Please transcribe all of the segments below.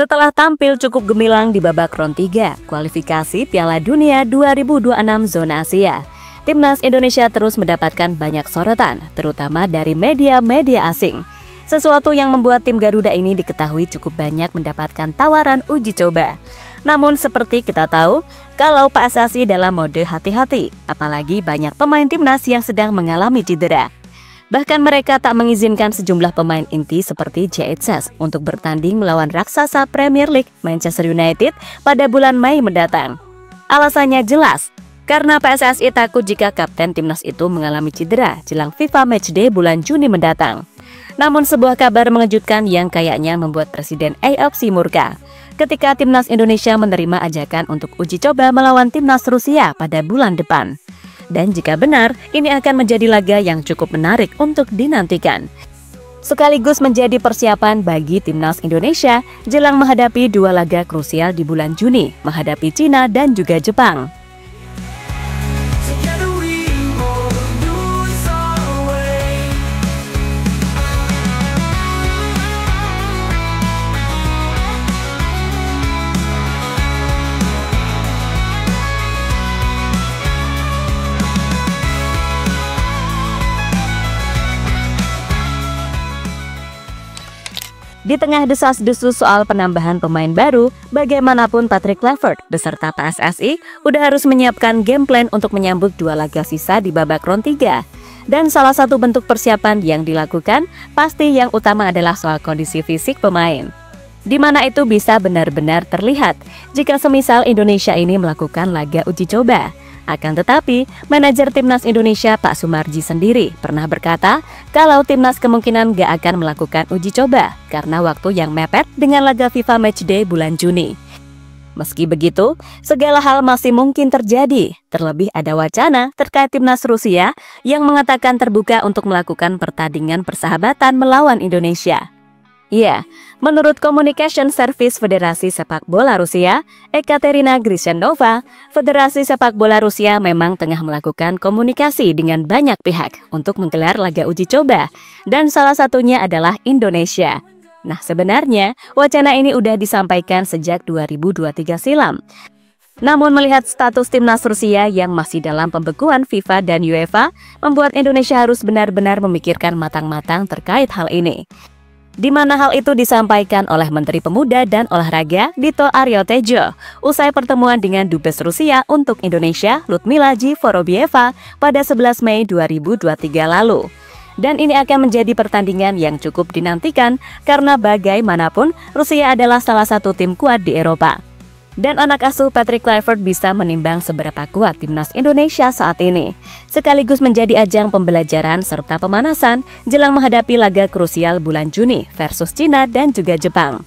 Setelah tampil cukup gemilang di babak round 3 kualifikasi Piala Dunia 2026 zona Asia, timnas Indonesia terus mendapatkan banyak sorotan, terutama dari media-media asing. Sesuatu yang membuat tim Garuda ini diketahui cukup banyak mendapatkan tawaran uji coba. Namun seperti kita tahu, kalau PSSI dalam mode hati-hati, apalagi banyak pemain timnas yang sedang mengalami cedera. Bahkan mereka tak mengizinkan sejumlah pemain inti seperti JHS untuk bertanding melawan raksasa Premier League Manchester United pada bulan Mei mendatang. Alasannya jelas, karena PSSI takut jika kapten timnas itu mengalami cedera jelang FIFA Matchday bulan Juni mendatang. Namun sebuah kabar mengejutkan yang kayaknya membuat Presiden AFC murka ketika timnas Indonesia menerima ajakan untuk uji coba melawan timnas Rusia pada bulan depan. Dan jika benar, ini akan menjadi laga yang cukup menarik untuk dinantikan. Sekaligus menjadi persiapan bagi timnas Indonesia jelang menghadapi dua laga krusial di bulan Juni, menghadapi Cina dan juga Jepang. Di tengah desas-desus soal penambahan pemain baru, bagaimanapun Patrick Kluivert beserta PSSI udah harus menyiapkan game plan untuk menyambut dua laga sisa di babak round 3. Dan salah satu bentuk persiapan yang dilakukan pasti yang utama adalah soal kondisi fisik pemain. Di mana itu bisa benar-benar terlihat jika semisal Indonesia ini melakukan laga uji coba. Akan tetapi, manajer timnas Indonesia Pak Sumarji sendiri pernah berkata kalau timnas kemungkinan gak akan melakukan uji coba karena waktu yang mepet dengan laga FIFA Matchday bulan Juni. Meski begitu, segala hal masih mungkin terjadi. Terlebih ada wacana terkait timnas Rusia yang mengatakan terbuka untuk melakukan pertandingan persahabatan melawan Indonesia. Ya, menurut Communication Service Federasi Sepak Bola Rusia, Ekaterina Grishchenova, Federasi Sepak Bola Rusia memang tengah melakukan komunikasi dengan banyak pihak untuk menggelar laga uji coba, dan salah satunya adalah Indonesia. Nah, sebenarnya wacana ini udah disampaikan sejak 2023 silam. Namun melihat status timnas Rusia yang masih dalam pembekuan FIFA dan UEFA, membuat Indonesia harus benar-benar memikirkan matang-matang terkait hal ini. Di mana hal itu disampaikan oleh Menteri Pemuda dan Olahraga Dito Aryo Tejo usai pertemuan dengan Dubes Rusia untuk Indonesia Ludmila Vorobieva pada 11 Mei 2023 lalu. Dan ini akan menjadi pertandingan yang cukup dinantikan karena bagaimanapun Rusia adalah salah satu tim kuat di Eropa. Dan anak asuh Patrick Kluivert bisa menimbang seberapa kuat timnas Indonesia saat ini, sekaligus menjadi ajang pembelajaran serta pemanasan jelang menghadapi laga krusial bulan Juni versus Cina dan juga Jepang.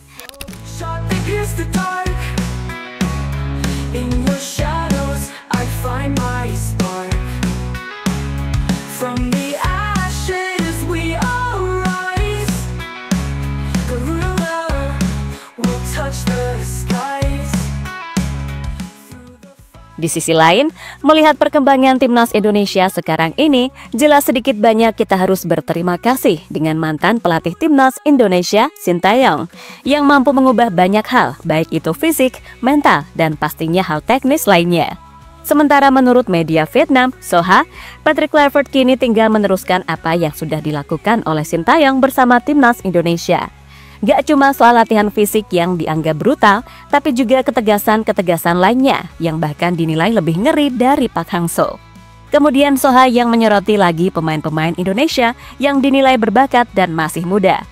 Di sisi lain, melihat perkembangan timnas Indonesia sekarang ini, jelas sedikit banyak kita harus berterima kasih dengan mantan pelatih timnas Indonesia, Sintayong, yang mampu mengubah banyak hal, baik itu fisik, mental, dan pastinya hal teknis lainnya. Sementara menurut media Vietnam, Soha, Patrick Kluivert kini tinggal meneruskan apa yang sudah dilakukan oleh Sintayong bersama timnas Indonesia. Gak cuma soal latihan fisik yang dianggap brutal, tapi juga ketegasan-ketegasan lainnya yang bahkan dinilai lebih ngeri dari Park Hang-seo. Kemudian Soha yang menyoroti lagi pemain-pemain Indonesia yang dinilai berbakat dan masih muda.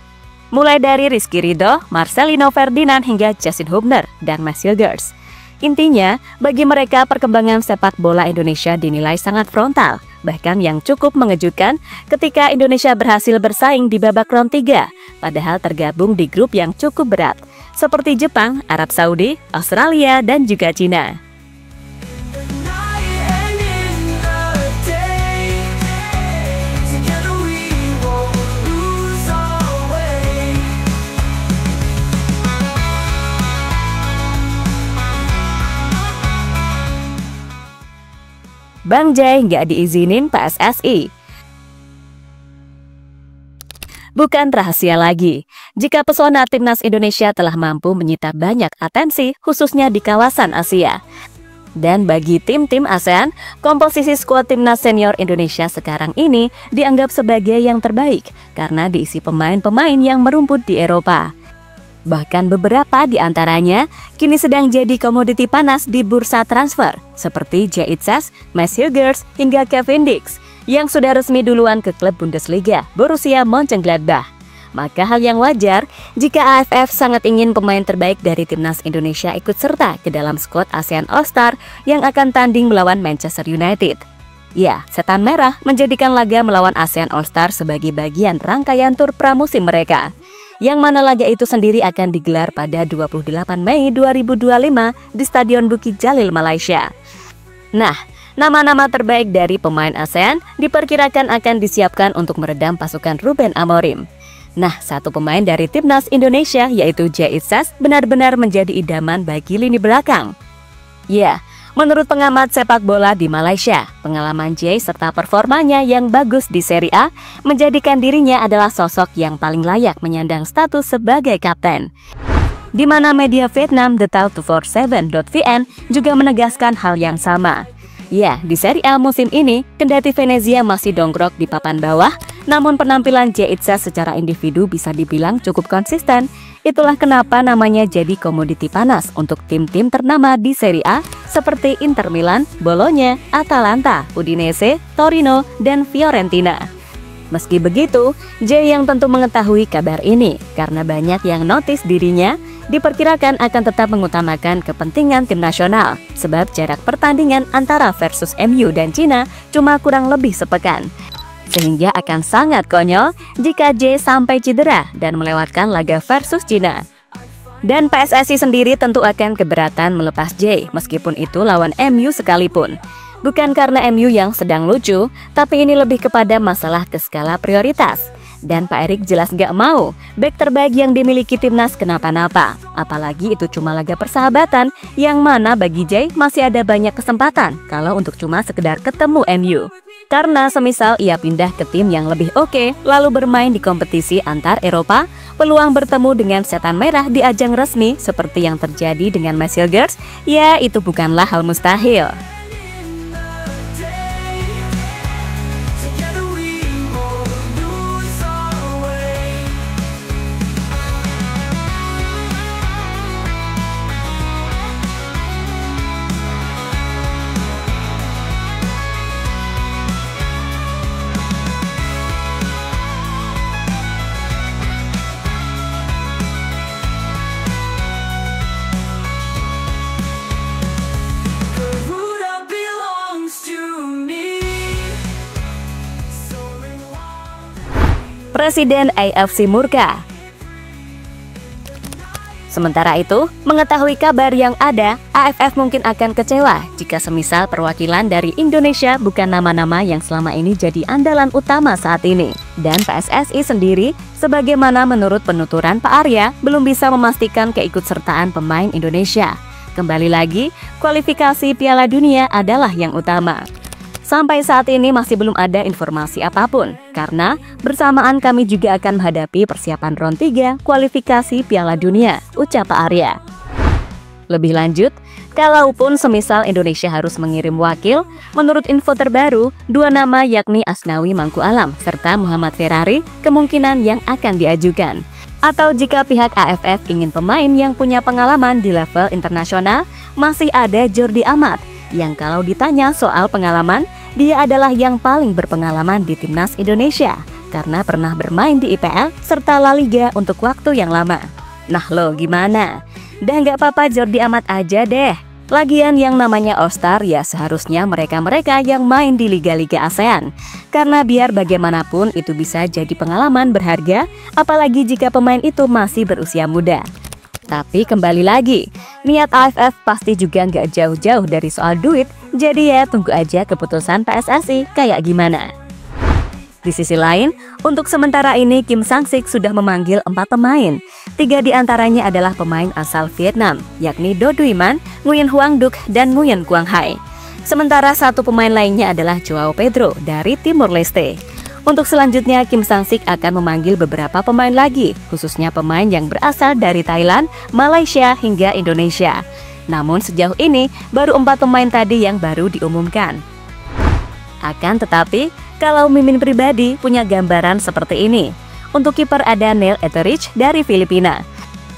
Mulai dari Rizky Ridho, Marcelino Ferdinand hingga Justin Hubner dan Max Hilgers. Intinya, bagi mereka perkembangan sepak bola Indonesia dinilai sangat frontal. Bahkan yang cukup mengejutkan ketika Indonesia berhasil bersaing di babak round 3, padahal tergabung di grup yang cukup berat, seperti Jepang, Arab Saudi, Australia, dan juga Cina. Bang Jai nggak diizinin PSSI. Bukan rahasia lagi, jika pesona timnas Indonesia telah mampu menyita banyak atensi, khususnya di kawasan Asia. Dan bagi tim-tim ASEAN, komposisi skuad timnas senior Indonesia sekarang ini dianggap sebagai yang terbaik karena diisi pemain-pemain yang merumput di Eropa. Bahkan beberapa di antaranya kini sedang jadi komoditi panas di bursa transfer, seperti Jay Itzes, Matthew Girls, hingga Kevin Dix, yang sudah resmi duluan ke klub Bundesliga, Borussia Mönchengladbach. Maka hal yang wajar jika AFF sangat ingin pemain terbaik dari timnas Indonesia ikut serta ke dalam skuad ASEAN All-Star yang akan tanding melawan Manchester United. Ya, Setan Merah menjadikan laga melawan ASEAN All-Star sebagai bagian rangkaian tur pramusim mereka, yang mana laga itu sendiri akan digelar pada 28 Mei 2025 di Stadion Bukit Jalil, Malaysia. Nah, nama-nama terbaik dari pemain ASEAN diperkirakan akan disiapkan untuk meredam pasukan Ruben Amorim. Nah, satu pemain dari timnas Indonesia yaitu Jay Itzes benar-benar menjadi idaman bagi lini belakang. Ya, menurut pengamat sepak bola di Malaysia, pengalaman Jay serta performanya yang bagus di Serie A menjadikan dirinya adalah sosok yang paling layak menyandang status sebagai kapten. Di mana media Vietnam Detail247.vn juga menegaskan hal yang sama. Ya, di Serie A musim ini, kendati Venezia masih dongkrok di papan bawah, namun penampilan Jay Itzes secara individu bisa dibilang cukup konsisten. Itulah kenapa namanya jadi komoditi panas untuk tim-tim ternama di Serie A seperti Inter Milan, Bologna, Atalanta, Udinese, Torino, dan Fiorentina. Meski begitu, Jay yang tentu mengetahui kabar ini karena banyak yang notice dirinya, diperkirakan akan tetap mengutamakan kepentingan tim nasional sebab jarak pertandingan antara versus MU dan Cina cuma kurang lebih sepekan. Sehingga akan sangat konyol jika Jay sampai cedera dan melewatkan laga versus Cina. Dan PSSI sendiri tentu akan keberatan melepas Jay meskipun itu lawan MU sekalipun. Bukan karena MU yang sedang lucu, tapi ini lebih kepada masalah skala prioritas. Dan Pak Erik jelas gak mau bek terbaik yang dimiliki timnas kenapa-napa. Apalagi itu cuma laga persahabatan, yang mana bagi Jay masih ada banyak kesempatan kalau untuk cuma sekedar ketemu MU. Karena semisal ia pindah ke tim yang lebih oke, lalu bermain di kompetisi antar Eropa, peluang bertemu dengan Setan Merah di ajang resmi seperti yang terjadi dengan Matthew Girls, ya itu bukanlah hal mustahil. Presiden AFC murka. Sementara itu, mengetahui kabar yang ada, AFF mungkin akan kecewa jika semisal perwakilan dari Indonesia bukan nama-nama yang selama ini jadi andalan utama saat ini. Dan PSSI sendiri, sebagaimana menurut penuturan Pak Arya, belum bisa memastikan keikutsertaan pemain Indonesia. Kembali lagi, kualifikasi Piala Dunia adalah yang utama. Sampai saat ini masih belum ada informasi apapun, karena bersamaan kami juga akan menghadapi persiapan round 3 kualifikasi Piala Dunia, ucap Pak Arya. Lebih lanjut, kalaupun semisal Indonesia harus mengirim wakil, menurut info terbaru, 2 nama yakni Asnawi Mangku Alam serta Muhammad Ferrari kemungkinan yang akan diajukan. Atau jika pihak AFF ingin pemain yang punya pengalaman di level internasional, masih ada Jordi Amat, yang kalau ditanya soal pengalaman, dia adalah yang paling berpengalaman di timnas Indonesia karena pernah bermain di IPL serta La Liga untuk waktu yang lama. Nah lo gimana? Dah nggak apa-apa Jordi Amat aja deh. Lagian yang namanya All-Star ya seharusnya mereka-mereka yang main di liga-liga ASEAN. Karena biar bagaimanapun itu bisa jadi pengalaman berharga, apalagi jika pemain itu masih berusia muda. Tapi kembali lagi, niat AFF pasti juga nggak jauh-jauh dari soal duit, jadi ya tunggu aja keputusan PSSI kayak gimana. Di sisi lain, untuk sementara ini Kim Sang-sik sudah memanggil 4 pemain. 3 diantaranya adalah pemain asal Vietnam, yakni Do Duy Man, Nguyen Huang Duc, dan Nguyen Quang Hai. Sementara 1 pemain lainnya adalah Joao Pedro dari Timor Leste. Untuk selanjutnya, Kim Sang-sik akan memanggil beberapa pemain lagi, khususnya pemain yang berasal dari Thailand, Malaysia, hingga Indonesia. Namun sejauh ini, baru 4 pemain tadi yang baru diumumkan. Akan tetapi, kalau Mimin pribadi punya gambaran seperti ini. Untuk kiper ada Neil Etheridge dari Filipina.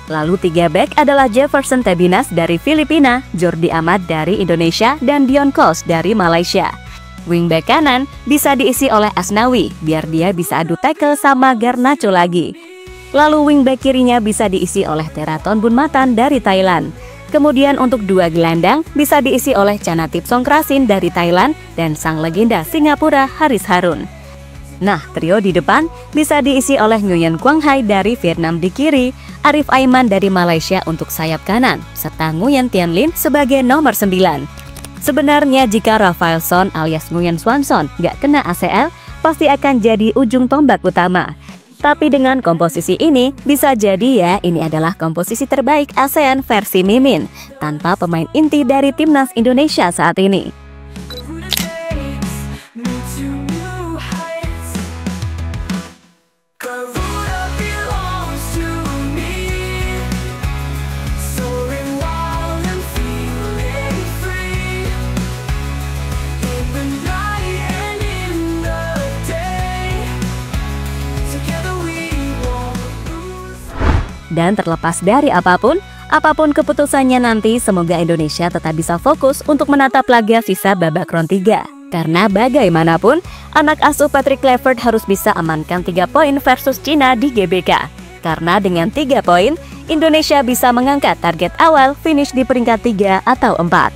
Lalu 3 back adalah Jefferson Tabinas dari Filipina, Jordi Amat dari Indonesia, dan Dion Kos dari Malaysia. Wingback kanan bisa diisi oleh Asnawi, biar dia bisa adu tackle sama Garnacho lagi. Lalu wingback kirinya bisa diisi oleh Teraton Bunmatan dari Thailand. Kemudian untuk 2 gelandang bisa diisi oleh Chanatip Songkrasin dari Thailand dan sang legenda Singapura Haris Harun. Nah, trio di depan bisa diisi oleh Nguyen Quang Hai dari Vietnam di kiri, Arif Aiman dari Malaysia untuk sayap kanan, serta Nguyen Tian Lin sebagai nomor 9. Sebenarnya jika Rafael Son alias Nguyen Swanson nggak kena ACL, pasti akan jadi ujung tombak utama. Tapi dengan komposisi ini, bisa jadi ya ini adalah komposisi terbaik ASEAN versi Mimin, tanpa pemain inti dari timnas Indonesia saat ini. Dan terlepas dari apapun keputusannya nanti, semoga Indonesia tetap bisa fokus untuk menatap laga sisa babak round 3. Karena bagaimanapun, anak asuh Patrick Kluivert harus bisa amankan 3 poin versus Cina di GBK. Karena dengan 3 poin, Indonesia bisa mengangkat target awal finish di peringkat 3 atau 4.